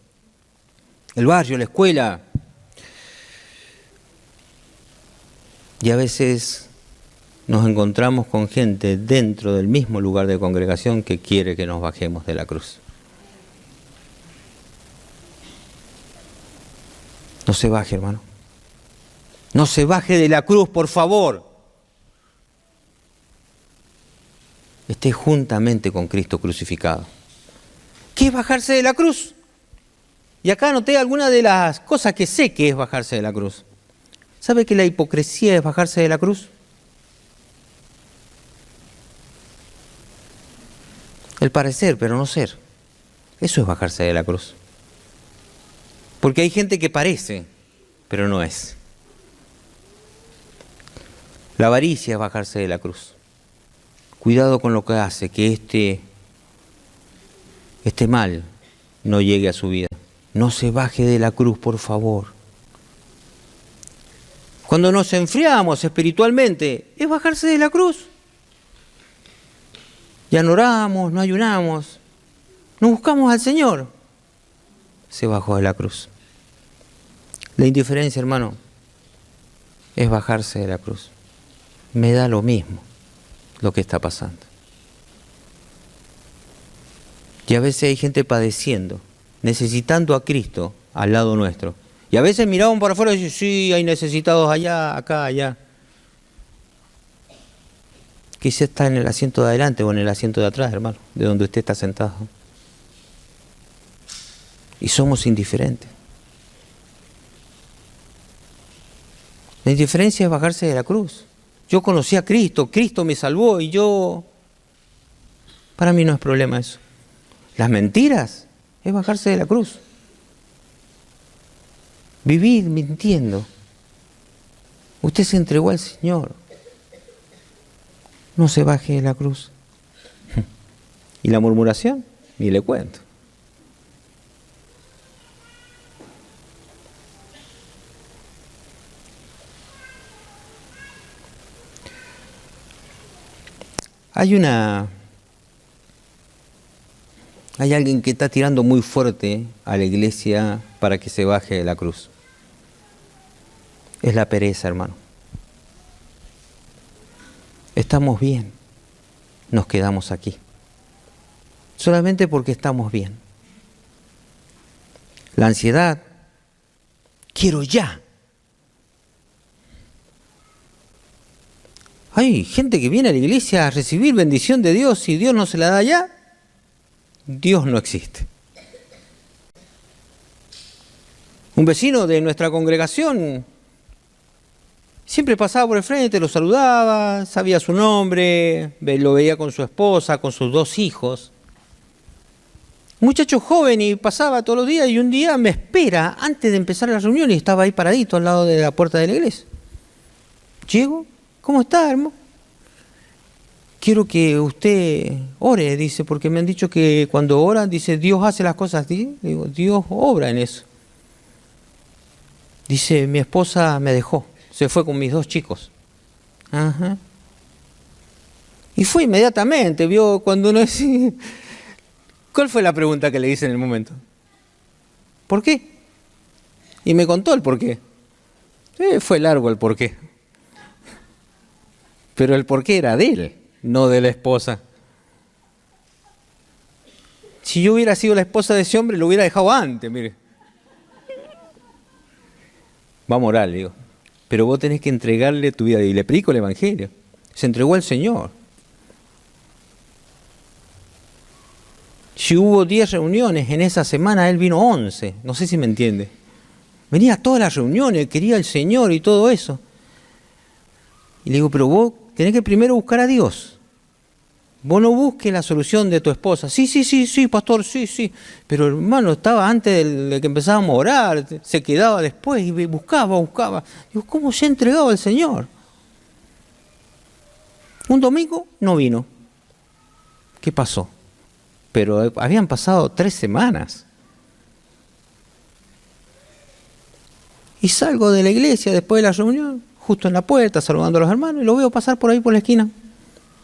el barrio, la escuela. Y a veces nos encontramos con gente dentro del mismo lugar de congregación que quiere que nos bajemos de la cruz. No se baje, hermano. No se baje de la cruz, por favor. Esté juntamente con Cristo crucificado. ¿Qué es bajarse de la cruz? Y acá anoté algunas de las cosas que sé que es bajarse de la cruz. ¿Sabe que la hipocresía es bajarse de la cruz? El parecer, pero no ser. Eso es bajarse de la cruz. Porque hay gente que parece, pero no es. La avaricia es bajarse de la cruz. Cuidado con lo que hace, que este mal no llegue a su vida. No se baje de la cruz, por favor. Cuando nos enfriamos espiritualmente, es bajarse de la cruz. Ya no oramos, no ayunamos, no buscamos al Señor. Se bajó de la cruz. La indiferencia, hermano, es bajarse de la cruz. Me da lo mismo lo que está pasando. Y a veces hay gente padeciendo, necesitando a Cristo al lado nuestro. Y a veces miramos para afuera y decimos, sí, hay necesitados allá, acá, allá. Quizá está en el asiento de adelante o en el asiento de atrás, hermano, de donde usted está sentado. Y somos indiferentes. La indiferencia es bajarse de la cruz. Yo conocí a Cristo, Cristo me salvó y yo... Para mí no es problema eso. Las mentiras es bajarse de la cruz. vivir mintiendo. Usted se entregó al Señor. No se baje de la cruz. Y la murmuración, ni le cuento. Hay alguien que está tirando muy fuerte a la iglesia para que se baje de la cruz. Es la pereza, hermano. Estamos bien, nos quedamos aquí. Solamente porque estamos bien. La ansiedad, quiero ya. Hay gente que viene a la iglesia a recibir bendición de Dios y Dios no se la da ya. Dios no existe. Un vecino de nuestra congregación siempre pasaba por el frente, lo saludaba, sabía su nombre, lo veía con su esposa, con sus 2 hijos. Un muchacho joven y pasaba todos los días y un día me espera antes de empezar la reunión y estaba ahí paradito al lado de la puerta de la iglesia. Llego, ¿cómo está, hermano? Quiero que usted ore, dice, porque me han dicho que cuando oran, dice, Dios hace las cosas así. Digo, Dios obra en eso. Dice, mi esposa me dejó, se fue con mis 2 chicos. Ajá. Y fue inmediatamente, vio cuando uno es... ¿Cuál fue la pregunta que le hice en el momento? ¿Por qué? Y me contó el por qué. Fue largo el por qué. Pero el por qué era de él, no de la esposa. Si yo hubiera sido la esposa de ese hombre, lo hubiera dejado antes, mire. Vamos a orar, le digo. Pero vos tenés que entregarle tu vida. Y le predico el evangelio. Se entregó al Señor. Si hubo 10 reuniones en esa semana, él vino 11. No sé si me entiende. Venía a todas las reuniones, quería al Señor y todo eso. Y le digo, pero vos tenés que primero buscar a Dios. Vos no busques la solución de tu esposa. Sí, pastor, sí. Pero hermano, estaba antes de que empezábamos a orar, se quedaba después y buscaba. Digo, ¿cómo se ha entregado al Señor? Un domingo no vino. ¿Qué pasó? Pero habían pasado 3 semanas. Y salgo de la iglesia después de la reunión, justo en la puerta, saludando a los hermanos, y lo veo pasar por ahí por la esquina.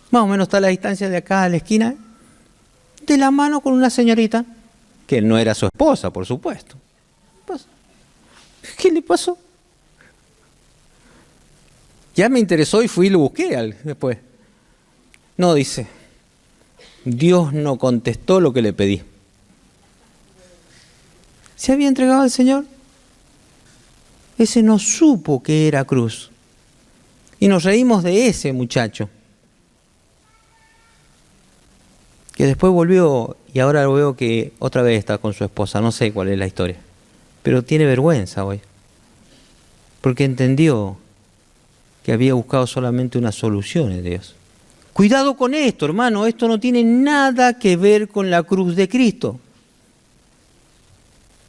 Más o menos está la distancia de acá a la esquina, de la mano con una señorita, que no era su esposa, por supuesto. ¿Qué le pasó? Ya me interesó y fui y lo busqué después. No, dice, Dios no contestó lo que le pedí. ¿Se había entregado al Señor? Ese no supo que era cruz. Y nos reímos de ese muchacho. Que después volvió y ahora lo veo que otra vez está con su esposa. No sé cuál es la historia. Pero tiene vergüenza hoy. Porque entendió que había buscado solamente una solución en Dios. Cuidado con esto, hermano. Esto no tiene nada que ver con la cruz de Cristo.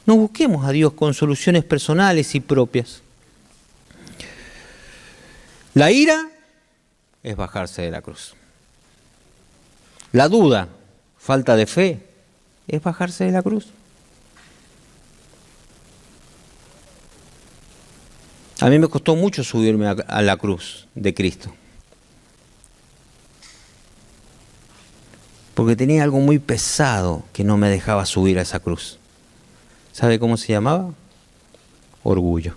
No busquemos a Dios con soluciones personales y propias. La ira es bajarse de la cruz. La duda, falta de fe, es bajarse de la cruz. A mí me costó mucho subirme a la cruz de Cristo. Porque tenía algo muy pesado que no me dejaba subir a esa cruz. ¿Sabe cómo se llamaba? Orgullo.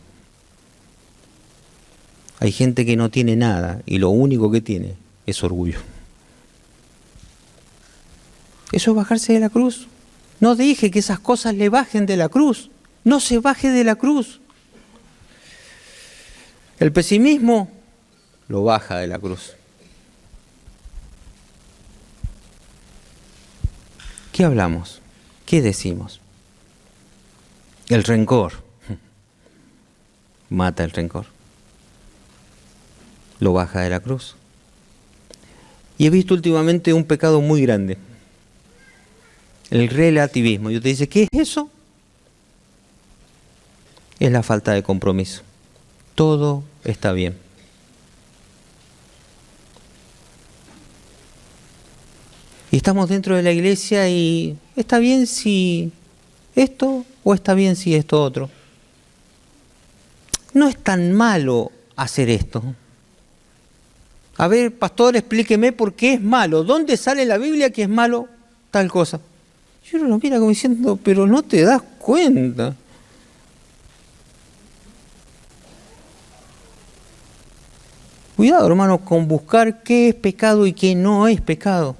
Hay gente que no tiene nada y lo único que tiene es orgullo. Eso es bajarse de la cruz. No deje que esas cosas le bajen de la cruz. No se baje de la cruz. El pesimismo lo baja de la cruz. ¿Qué hablamos? ¿Qué decimos? El rencor. Mata el rencor. Lo baja de la cruz. Y he visto últimamente un pecado muy grande. El relativismo. Y usted dice, ¿qué es eso? es la falta de compromiso. Todo está bien. Y estamos dentro de la iglesia y está bien si esto o está bien si esto otro. No es tan malo hacer esto. A ver, pastor, explíqueme por qué es malo. ¿Dónde sale en la Biblia que es malo tal cosa? Y uno lo mira como diciendo, pero no te das cuenta. Cuidado, hermano, con buscar qué es pecado y qué no es pecado.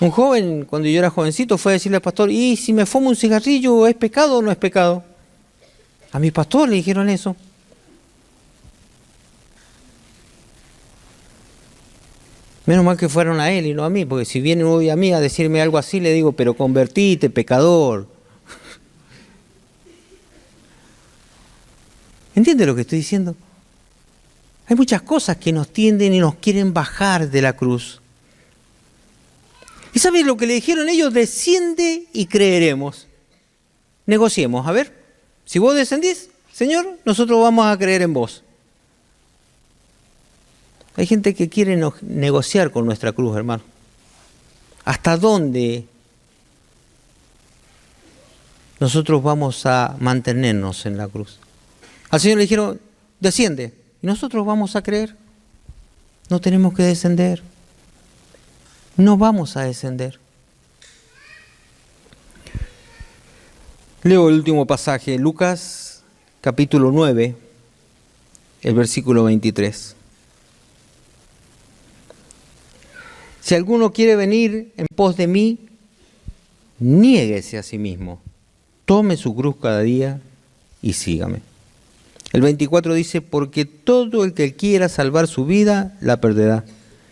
Un joven, cuando yo era jovencito, fue a decirle al pastor, ¿y si me fumo un cigarrillo, es pecado o no es pecado? A mi pastor le dijeron eso. Menos mal que fueron a él y no a mí, porque si vienen hoy a mí a decirme algo así, le digo, pero convertite, pecador. ¿Entiende lo que estoy diciendo? Hay muchas cosas que nos tienden y nos quieren bajar de la cruz. ¿Y sabes lo que le dijeron ellos? Desciende y creeremos. Negociemos, a ver, si vos descendís, Señor, nosotros vamos a creer en vos. Hay gente que quiere negociar con nuestra cruz, hermano. ¿Hasta dónde nosotros vamos a mantenernos en la cruz? Al Señor le dijeron, desciende, y nosotros vamos a creer. No tenemos que descender. No vamos a descender. Leo el último pasaje, Lucas capítulo 9, el versículo 23. Si alguno quiere venir en pos de mí, niéguese a sí mismo, tome su cruz cada día y sígame. El 24 dice, porque todo el que quiera salvar su vida, la perderá.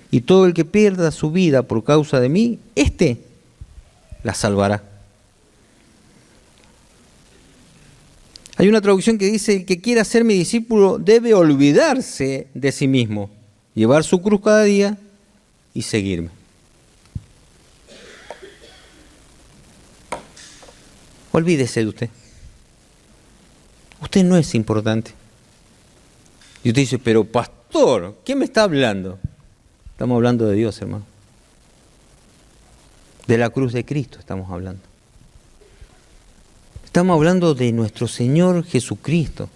Y todo el que pierda su vida por causa de mí, éste la salvará. Hay una traducción que dice, el que quiera ser mi discípulo debe olvidarse de sí mismo, llevar su cruz cada día y seguirme. Olvídese de usted. Usted no es importante. Y usted dice, pero pastor, ¿quién me está hablando? Estamos hablando de Dios, hermano. De la cruz de Cristo estamos hablando. Estamos hablando de nuestro Señor Jesucristo.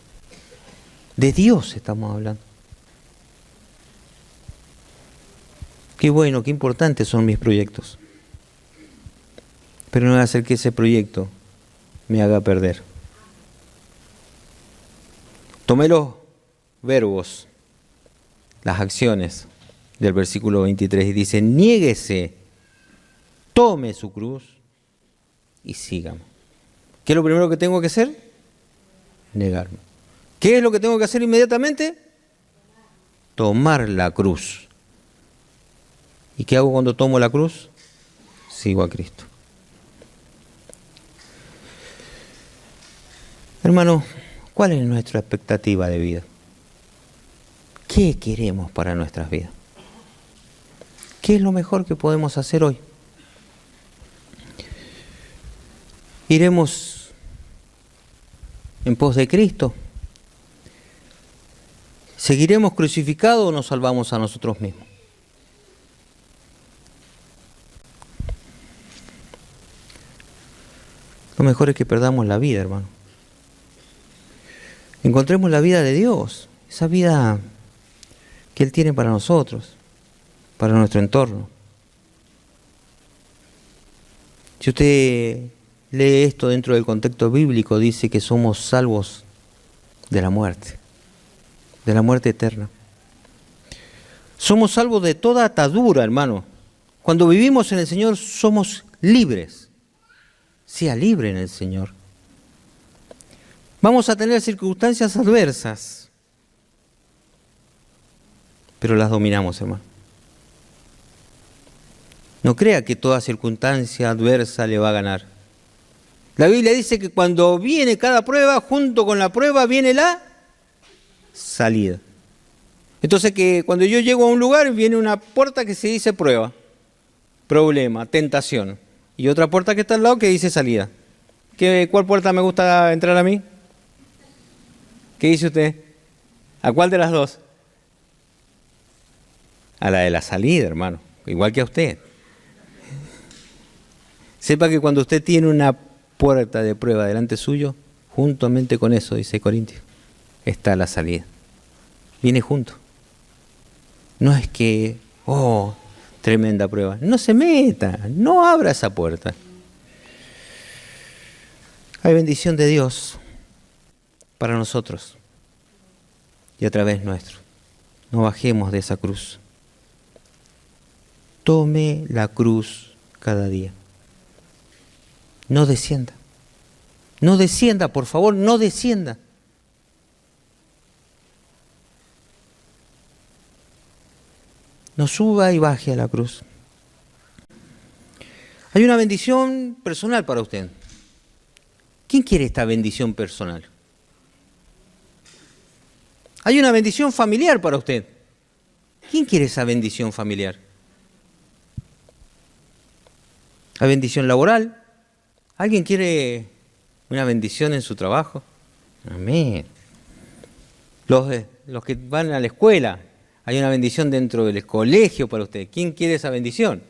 De Dios estamos hablando. Qué bueno, qué importantes son mis proyectos. Pero no voy a hacer que ese proyecto me haga perder. Tomé los verbos, las acciones del versículo 23 y dice, niéguese, tome su cruz y sígame. ¿Qué es lo primero que tengo que hacer? Negarme. ¿Qué es lo que tengo que hacer inmediatamente? Tomar la cruz. ¿Y qué hago cuando tomo la cruz? Sigo a Cristo. Hermano, ¿cuál es nuestra expectativa de vida? ¿Qué queremos para nuestras vidas? ¿Qué es lo mejor que podemos hacer hoy? ¿Iremos en pos de Cristo? ¿Seguiremos crucificados o nos salvamos a nosotros mismos? Lo mejor es que perdamos la vida, hermano. Encontremos la vida de Dios, esa vida que Él tiene para nosotros, para nuestro entorno. Si usted lee esto dentro del contexto bíblico, dice que somos salvos de la muerte eterna. Somos salvos de toda atadura, hermano. Cuando vivimos en el Señor somos libres. Sea libre en el Señor. Vamos a tener circunstancias adversas, pero las dominamos, hermano. No crea que toda circunstancia adversa le va a ganar. La Biblia dice que cuando viene cada prueba, junto con la prueba viene la salida. Entonces que cuando yo llego a un lugar, viene una puerta que se dice prueba, problema, tentación, y otra puerta que está al lado que dice salida. ¿Cuál puerta me gusta entrar a mí? ¿Qué dice usted? ¿A cuál de las dos? A la de la salida, hermano, igual que a usted. Sepa que cuando usted tiene una puerta de prueba delante suyo, juntamente con eso, dice Corintios, está la salida. Viene junto. No es que, tremenda prueba. No se meta, no abra esa puerta. Hay bendición de Dios para nosotros y a través nuestro. No bajemos de esa cruz. Tome la cruz cada día. No descienda. No descienda, por favor, no descienda. No suba y baje a la cruz. Hay una bendición personal para usted. ¿Quién quiere esta bendición personal? Hay una bendición familiar para usted. ¿Quién quiere esa bendición familiar? ¿Hay bendición laboral? ¿Alguien quiere una bendición en su trabajo? Amén. Los que van a la escuela, hay una bendición dentro del colegio para usted. ¿Quién quiere esa bendición?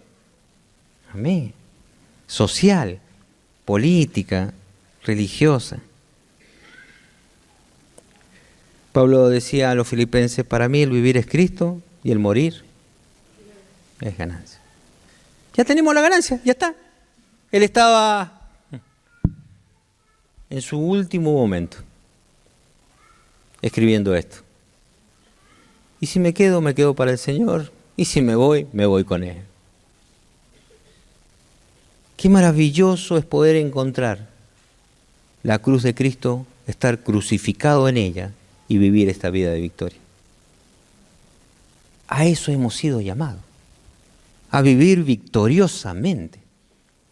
Amén. Social, política, religiosa. Pablo decía a los filipenses, para mí el vivir es Cristo y el morir es ganancia. Ya tenemos la ganancia, ya está. Él estaba en su último momento escribiendo esto. Y si me quedo para el Señor. Y si me voy con Él. Qué maravilloso es poder encontrar la cruz de Cristo, estar crucificado en ella y vivir esta vida de victoria. A eso hemos sido llamados, a vivir victoriosamente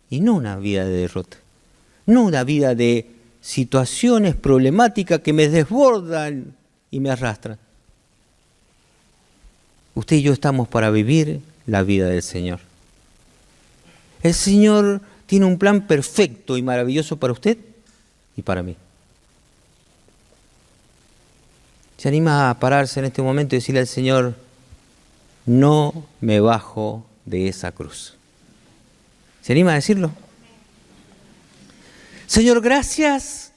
y no una vida de derrota, no una vida de situaciones problemáticas que me desbordan y me arrastran. Usted y yo estamos para vivir la vida del Señor. El Señor tiene un plan perfecto y maravilloso para usted y para mí. ¿Se anima a pararse en este momento y decirle al Señor, no me bajo de esa cruz? ¿Se anima a decirlo? Señor, gracias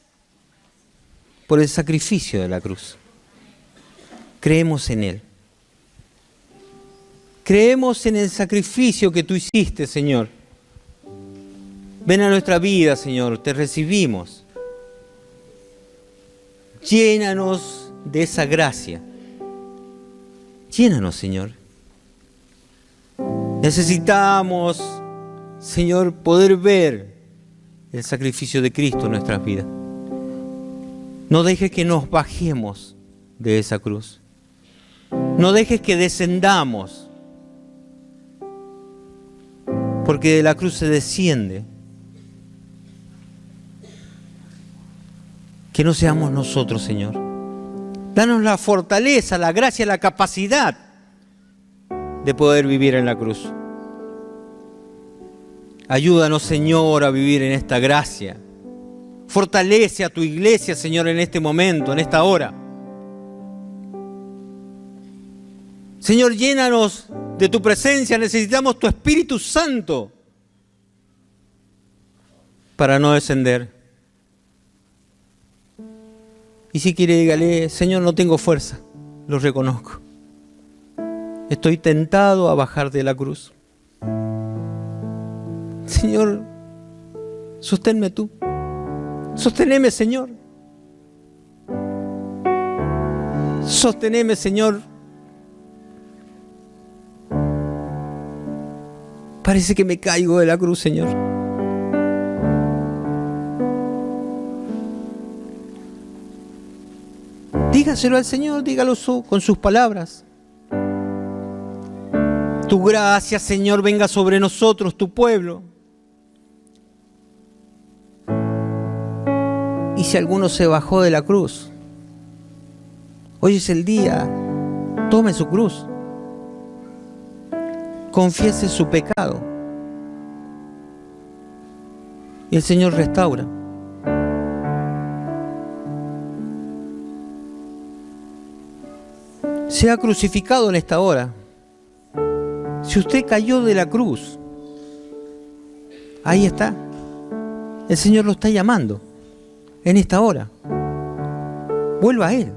por el sacrificio de la cruz. Creemos en Él. Creemos en el sacrificio que tú hiciste, Señor. Ven a nuestra vida, Señor, te recibimos. Llénanos de esa gracia. Llénanos, Señor. Necesitamos, Señor, poder ver el sacrificio de Cristo en nuestras vidas. No dejes que nos bajemos de esa cruz. No dejes que descendamos. Porque de la cruz se desciende. Que no seamos nosotros, Señor. Danos la fortaleza, la gracia, la capacidad de poder vivir en la cruz. Ayúdanos, Señor, a vivir en esta gracia. Fortalece a tu iglesia, Señor, en este momento, en esta hora. Señor, llénanos de tu presencia. Necesitamos tu Espíritu Santo para no descender. Y si quiere, dígale, Señor, no tengo fuerza, lo reconozco. Estoy tentado a bajar de la cruz. Señor, sosténme tú. Sosténeme, Señor. Sosténeme, Señor. Parece que me caigo de la cruz, Señor. Dígaselo al Señor, dígalo con sus palabras. Tu gracia, Señor, venga sobre nosotros, tu pueblo. Y si alguno se bajó de la cruz, hoy es el día, tome su cruz. Confiese su pecado. Y el Señor restaura. sea crucificado en esta hora, si usted cayó de la cruz, ahí está. El Señor lo está llamando en esta hora. Vuelva a Él.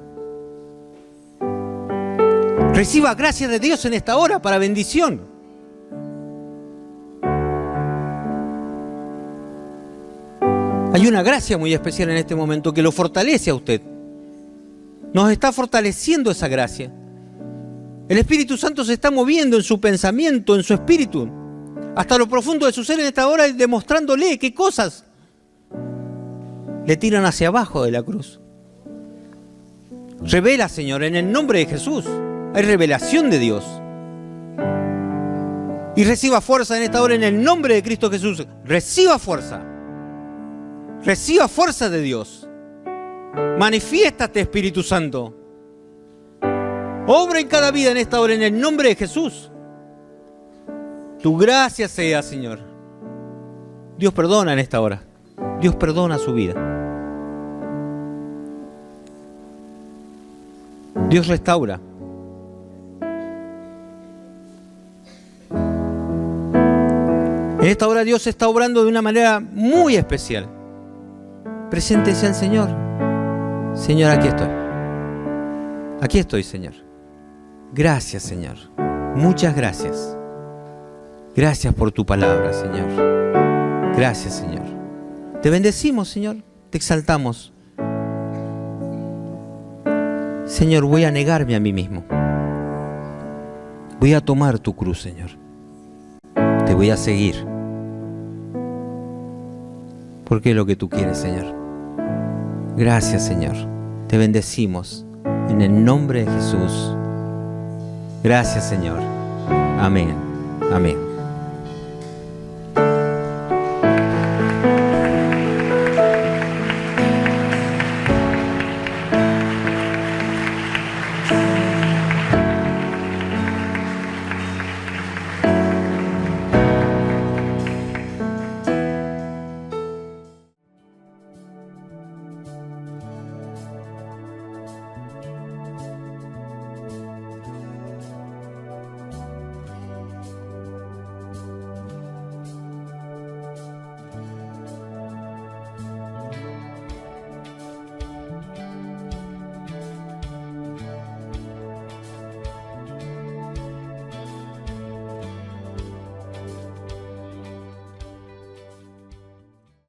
Reciba gracia de Dios en esta hora para bendición. Hay una gracia muy especial en este momento que lo fortalece a usted. Nos está fortaleciendo esa gracia. El Espíritu Santo se está moviendo en su pensamiento, en su espíritu, hasta lo profundo de su ser en esta hora, demostrándole qué cosas le tiran hacia abajo de la cruz. Revela, Señor, en el nombre de Jesús. Hay revelación de Dios. Y reciba fuerza en esta hora en el nombre de Cristo Jesús. Reciba fuerza. Reciba fuerza de Dios. Manifiéstate, Espíritu Santo. Obra en cada vida en esta hora en el nombre de Jesús. Tu gracia sea, Señor. Dios perdona en esta hora. Dios perdona su vida. Dios restaura. En esta hora Dios está obrando de una manera muy especial. Preséntese al Señor. Señor, aquí estoy. Aquí estoy, Señor. Gracias, Señor. Muchas gracias. Gracias por tu palabra, Señor. Gracias, Señor. Te bendecimos, Señor. Te exaltamos. Señor, voy a negarme a mí mismo. Voy a tomar tu cruz, Señor. Te voy a seguir. Porque es lo que tú quieres, Señor. Gracias, Señor. Te bendecimos en el nombre de Jesús. Gracias, Señor. Amén. Amén.